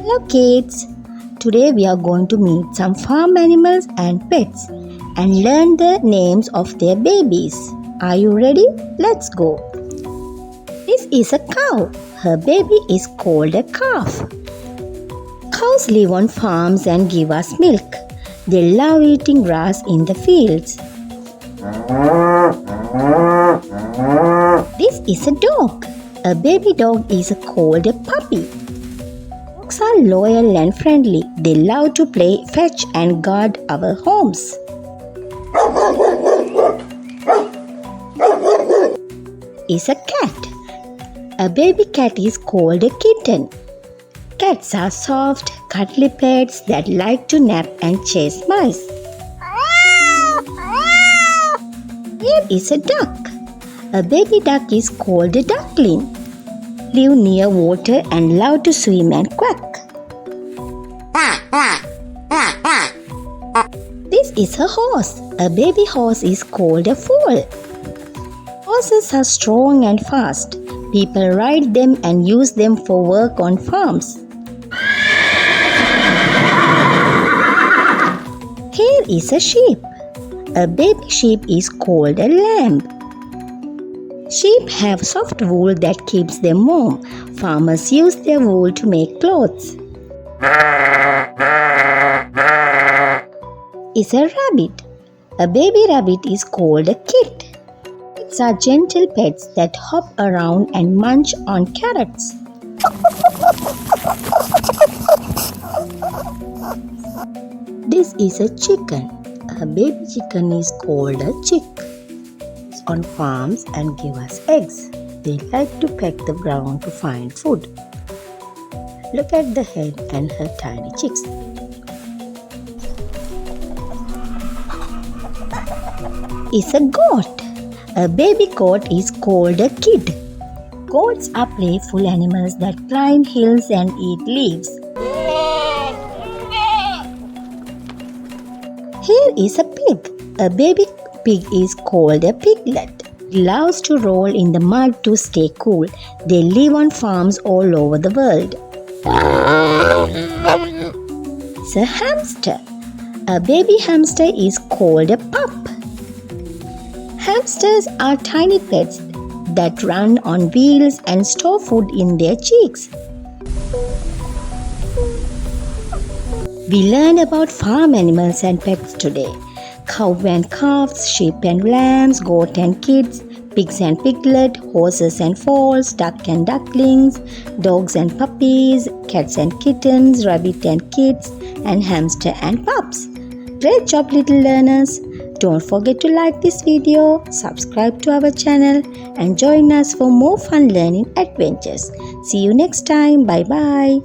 Hello kids! Today we are going to meet some farm animals and pets and learn the names of their babies. Are you ready? Let's go! This is a cow. Her baby is called a calf. Cows live on farms and give us milk. They love eating grass in the fields. This is a dog. A baby dog is called a puppy. Dogs are loyal and friendly. They love to play fetch and guard our homes. Is a cat. A baby cat is called a kitten. Cats are soft, cuddly pets that like to nap and chase mice. Here is a duck. A baby duck is called a duckling. Live near water and love to swim and quack. This is a horse. A baby horse is called a foal. Horses are strong and fast. People ride them and use them for work on farms. Here is a sheep. A baby sheep is called a lamb. Sheep have soft wool that keeps them warm. Farmers use their wool to make clothes. Is a rabbit. A baby rabbit is called a kit. Kits are gentle pets that hop around and munch on carrots. This is a chicken. A baby chicken is called a chick. It's on farms and give us eggs. They like to peck the ground to find food. Look at the hen and her tiny chicks. Is a goat. A baby goat is called a kid. Goats are playful animals that climb hills and eat leaves. Here is a pig. A baby pig is called a piglet. It loves to roll in the mud to stay cool. They live on farms all over the world. It's a hamster. A baby hamster is called a pup. Hamsters are tiny pets that run on wheels and store food in their cheeks. We learned about farm animals and pets today. Cow and calves, sheep and lambs, goat and kids, pigs and piglet, horses and foals, duck and ducklings, dogs and puppies, cats and kittens, rabbit and kids, and hamster and pups. Great job, little learners! Don't forget to like this video, subscribe to our channel, and join us for more fun learning adventures. See you next time. Bye bye.